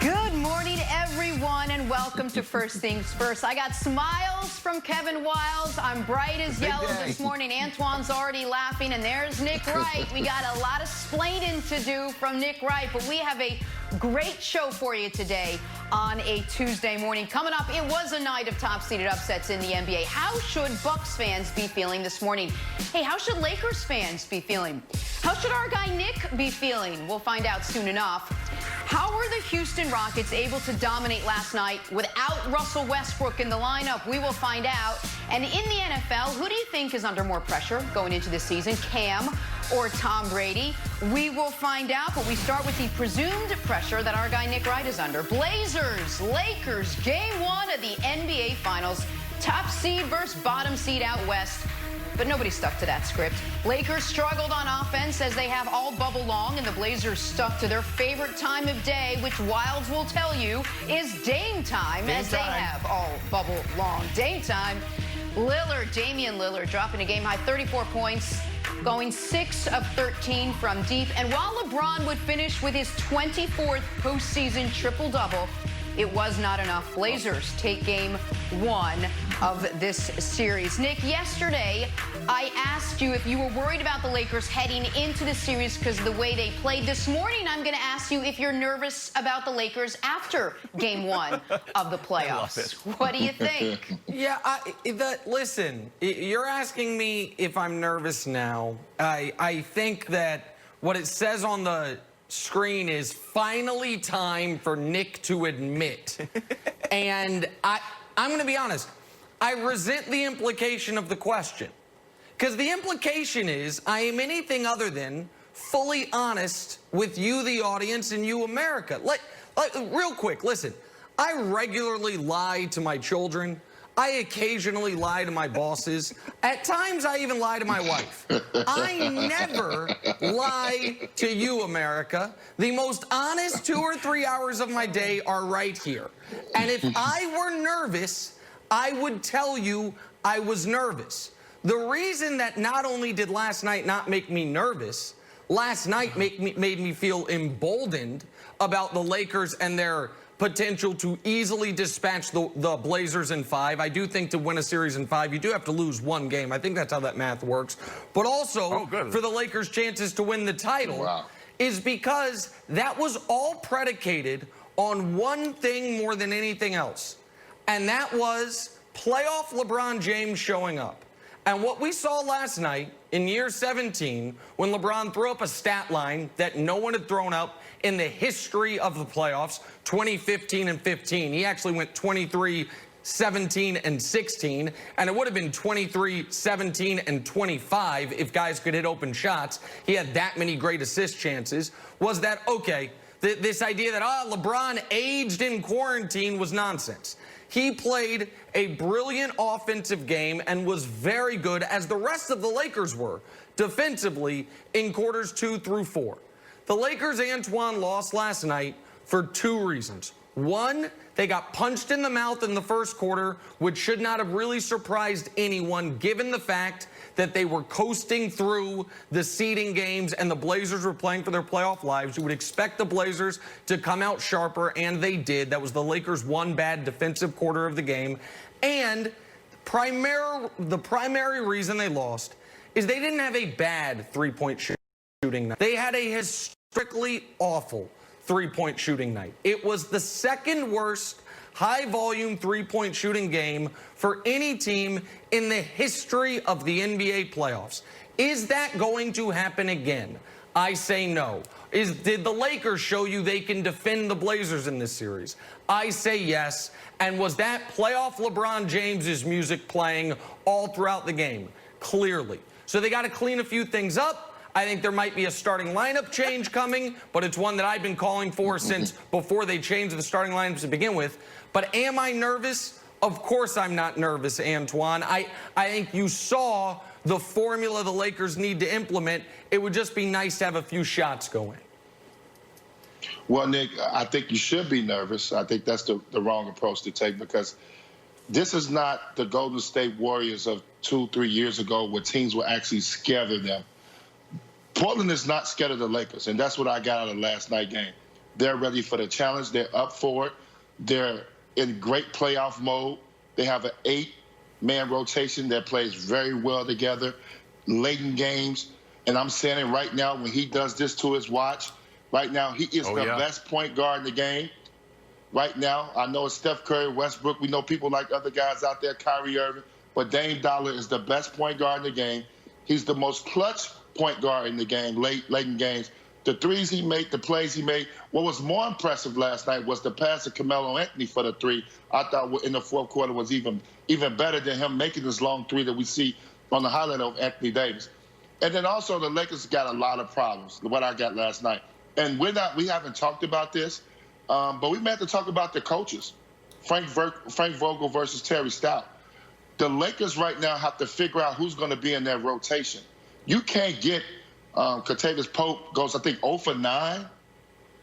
Good morning, everyone, and welcome to First Things First. I got smiles from Kevin Wiles. I'm bright as yellow this morning. Antoine's already laughing, and there's Nick Wright. We got a lot of splaining to do from Nick Wright, but we have a great show for you today on a Tuesday morning. Coming up, it was a night of top-seeded upsets in the NBA. How should Bucks fans be feeling this morning? Hey, how should Lakers fans be feeling? How should our guy Nick be feeling? We'll find out soon enough. How were the Houston Rockets able to dominate last night without Russell Westbrook in the lineup? We will find out. And in the NFL, who do you think is under more pressure going into this season, Cam or Tom Brady? We will find out, but we start with the presumed pressure that our guy Nick Wright is under. Blazers, Lakers, game one of the NBA Finals. Top seed versus bottom seed out west. But nobody stuck to that script. Lakers struggled on offense as they have all bubble long, and the Blazers stuck to their favorite time of day, which Wilds will tell you is Dame time, they have all bubble long. Dame time. Damian Lillard dropping a game-high 34 points, going 6 of 13 from deep. And while LeBron would finish with his 24th postseason triple-double, it was not enough. Blazers take game one of this series. Nick, yesterday I asked you if you were worried about the Lakers heading into the series because of the way they played. This morning I'm going to ask you if you're nervous about the Lakers after game one of the playoffs. What do you think? Yeah, listen, you're asking me if I'm nervous now. I think that what it says on the screen is finally time for Nick to admit. And I'm going to be honest. I resent the implication of the question. Because the implication is I am anything other than fully honest with you, the audience, and you, America. Real quick, listen. I regularly lie to my children. I occasionally lie to my bosses. At times, I even lie to my wife. I never lie to you, America. The most honest 2 or 3 hours of my day are right here. And if I were nervous, I would tell you I was nervous. The reason that not only did last night not make me nervous, last night made me feel emboldened about the Lakers and their potential to easily dispatch the Blazers in 5. I do think to win a series in 5, you do have to lose one game. I think that's how that math works. But also, for the Lakers' chances to win the title is because that was all predicated on one thing more than anything else. And that was playoff LeBron James showing up. And what we saw last night in year 17, when LeBron threw up a stat line that no one had thrown up in the history of the playoffs, 2015 and 15. He actually went 23, 17, and 16, and it would have been 23, 17, and 25 if guys could hit open shots. He had that many great assist chances. Was that, okay, this idea that, LeBron aged in quarantine was nonsense. He played a brilliant offensive game and was very good, as the rest of the Lakers were, defensively in quarters 2 through 4. The Lakers, Antoine, lost last night for 2 reasons. One, they got punched in the mouth in the first quarter, which should not have really surprised anyone, given the fact that they were coasting through the seeding games and the Blazers were playing for their playoff lives. You would expect the Blazers to come out sharper, and they did. That was the Lakers' one bad defensive quarter of the game. And the primary reason they lost is they didn't have a bad three-point shooting night. They had a historically awful three-point shooting night. It was the second worst high-volume three-point shooting game for any team in the history of the NBA playoffs. Is that going to happen again? I say no. Did the Lakers show you they can defend the Blazers in this series? I say yes. And was that playoff LeBron James's music playing all throughout the game? Clearly. So they got to clean a few things up. I think there might be a starting lineup change coming, but it's one that I've been calling for since before they changed the starting lineups to begin with. But am I nervous? Of course I'm not nervous, Antoine. I think you saw the formula the Lakers need to implement. It would just be nice to have a few shots going. Well, Nick, I think you should be nervous. I think that's the wrong approach to take, because this is not the Golden State Warriors of 2-3 years ago where teams were actually scared of them. Portland is not scared of the Lakers, and that's what I got out of last night's game. They're ready for the challenge. They're up for it. They're in great playoff mode. They have an 8-man rotation that plays very well together, late in games. And I'm saying it right now, when he does this to his watch, right now he is the best point guard in the game. Right now, I know it's Steph Curry, Westbrook. We know people like other guys out there, Kyrie Irving. But Dame Dollar is the best point guard in the game. He's the most clutch point guard in the game, late in games. The threes he made, the plays he made. What was more impressive last night was the pass to Carmelo Anthony for the three. I thought in the fourth quarter was even better than him making this long three that we see on the highlight of Anthony Davis. And then also the Lakers got a lot of problems, what I got last night. And we haven't talked about this, but we may have to talk about the coaches. Frank Vogel versus Terry Stout. The Lakers right now have to figure out who's going to be in their rotation. You can't get Kentavious Pope goes, I think, 0 for 9.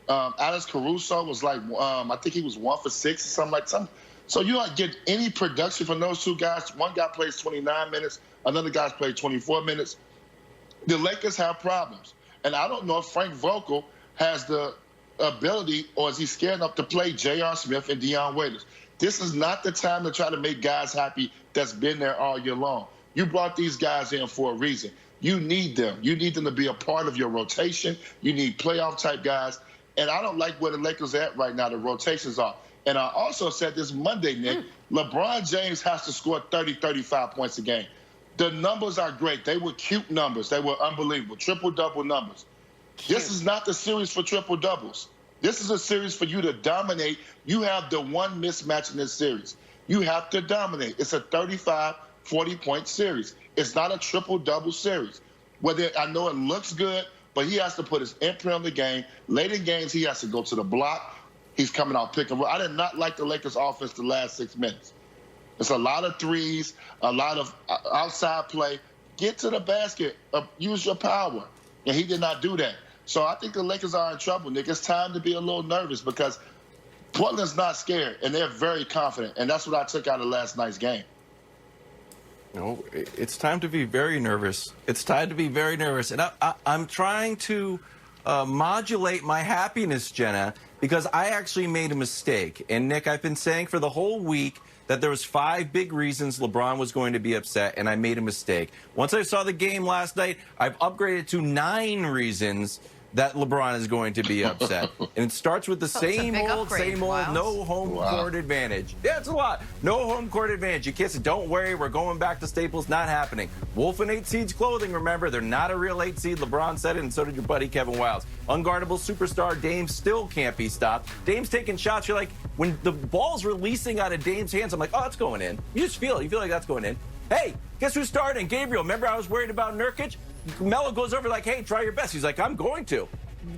Alex Caruso was like, I think he was 1 for 6 or something like that. So you don't get any production from those two guys. One guy plays 29 minutes. Another guy's played 24 minutes. The Lakers have problems. And I don't know if Frank Vogel has the ability, or is he scared enough to play J.R. Smith and Dion Waiters. This is not the time to try to make guys happy that's been there all year long. You brought these guys in for a reason. You need them. You need them to be a part of your rotation. You need playoff-type guys. And I don't like where the Lakers are at right now. The rotations are. And I also said this Monday, Nick, LeBron James has to score 30, 35 points a game. The numbers are great. They were cute numbers. They were unbelievable. Triple-double numbers. Cute. This is not the series for triple-doubles. This is a series for you to dominate. You have the one mismatch in this series. You have to dominate. It's a 35, 40-point series. It's not a triple-double series. I know it looks good, but he has to put his imprint on the game. Late in games, he has to go to the block. He's coming out pick and roll. I did not like the Lakers' offense the last 6 minutes. It's a lot of threes, a lot of outside play. Get to the basket. Use your power. And he did not do that. So I think the Lakers are in trouble, Nick. It's time to be a little nervous because Portland's not scared, and they're very confident. And that's what I took out of last night's game. No, it's time to be very nervous. It's time to be very nervous. And I'm trying to modulate my happiness, Jenna, because I actually made a mistake. And, Nick, I've been saying for the whole week that there was 5 big reasons LeBron was going to be upset, and I made a mistake. Once I saw the game last night, I've upgraded to 9 reasons that LeBron is going to be upset. And it starts with the same old, no home court advantage. Yeah, it's a lot. No home court advantage. You can't say, don't worry, we're going back to Staples. Not happening. Wolf in 8 seeds clothing, remember, they're not a real 8 seed. LeBron said it, and so did your buddy Kevin Wiles. Unguardable superstar Dame still can't be stopped. Dame's taking shots. You're like, when the ball's releasing out of Dame's hands, I'm like, oh, it's going in. You just feel it. You feel like that's going in. Hey, guess who's starting? Gabriel. Remember I was worried about Nurkic? Melo goes over like, hey, try your best. He's like, I'm going to.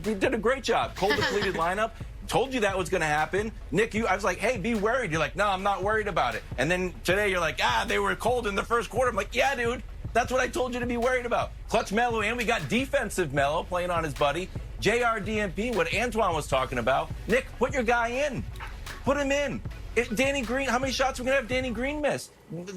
He did a great job. Cold depleted lineup. Told you that was going to happen. Nick, I was like, hey, be worried. You're like, no, I'm not worried about it. And then today you're like, they were cold in the first quarter. I'm like, yeah, dude. That's what I told you to be worried about. Clutch Melo, and we got defensive Melo playing on his buddy. JRDMP, what Antoine was talking about. Nick, put your guy in. Put him in. Danny Green, how many shots are we going to have Danny Green miss?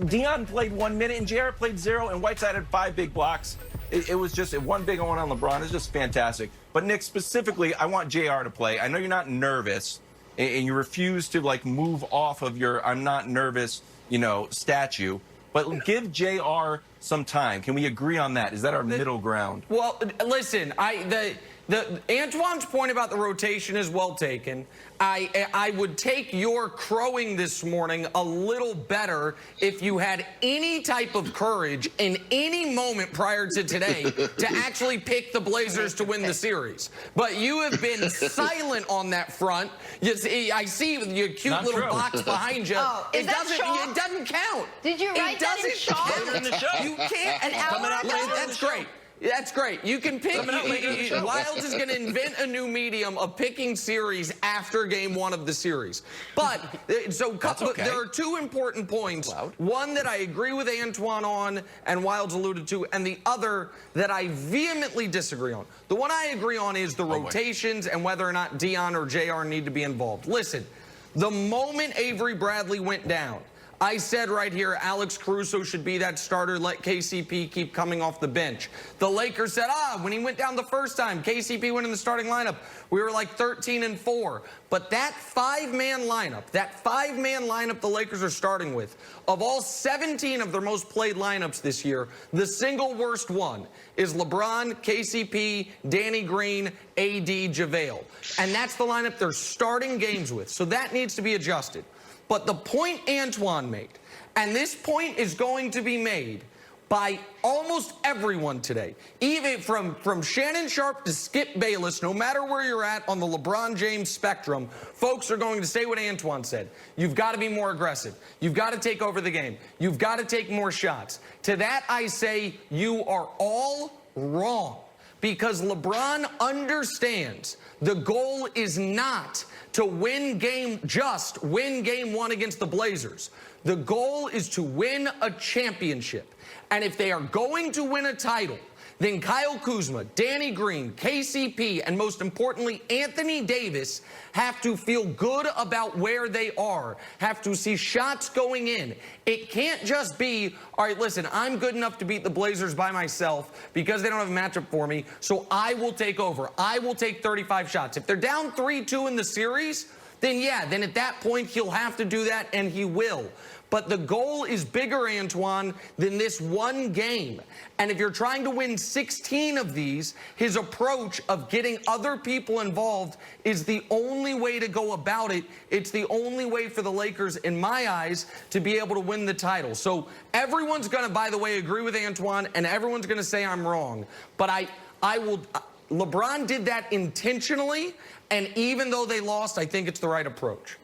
Dion played 1 minute, and JR played 0, and Whiteside had 5 big blocks. It was just one big one on LeBron. It's just fantastic. But, Nick, specifically, I want JR to play. I know you're not nervous, and you refuse to, like, move off of your I'm not nervous, statue. But give JR some time. Can we agree on that? Is that our middle ground? Well, listen, Antoine's point about the rotation is well taken. I would take your crowing this morning a little better if you had any type of courage in any moment prior to today to actually pick the Blazers to win the series. But you have been silent on that front. I see your cute Not little true. box behind you. Oh, it doesn't count. Did you write that in chalk? In the show. You can't. An hour ago? That's great. That's great. You can pick. Wiles is going to invent a new medium of picking series after game 1 of the series. But there are 2 important points. One that I agree with Antoine on and Wiles alluded to, and the other that I vehemently disagree on. The one I agree on is the rotations and whether or not Dion or JR need to be involved. Listen, the moment Avery Bradley went down, I said right here, Alex Caruso should be that starter. Let KCP keep coming off the bench. The Lakers said, when he went down the first time, KCP went in the starting lineup. We were like 13-4. But that five-man lineup the Lakers are starting with, of all 17 of their most played lineups this year, the single worst one is LeBron, KCP, Danny Green, AD, JaVale. And that's the lineup they're starting games with. So that needs to be adjusted. But the point Antoine made, and this point is going to be made by almost everyone today, even from Shannon Sharp to Skip Bayless, no matter where you're at on the LeBron James spectrum, folks are going to say what Antoine said. You've got to be more aggressive. You've got to take over the game. You've got to take more shots. To that, I say you are all wrong, because LeBron understands the goal is not to win game one against the Blazers. The goal is to win a championship. And if they are going to win a title, then Kyle Kuzma, Danny Green, KCP, and most importantly, Anthony Davis have to feel good about where they are, have to see shots going in. It can't just be, all right, listen, I'm good enough to beat the Blazers by myself because they don't have a matchup for me, so I will take over. I will take 35 shots. If they're down 3-2 in the series, then yeah, then at that point he'll have to do that, and he will. But the goal is bigger, Antoine, than this one game. And if you're trying to win 16 of these, his approach of getting other people involved is the only way to go about it. It's the only way for the Lakers, in my eyes, to be able to win the title. So everyone's going to, by the way, agree with Antoine, and everyone's going to say I'm wrong. But I will. LeBron did that intentionally, and even though they lost, I think it's the right approach.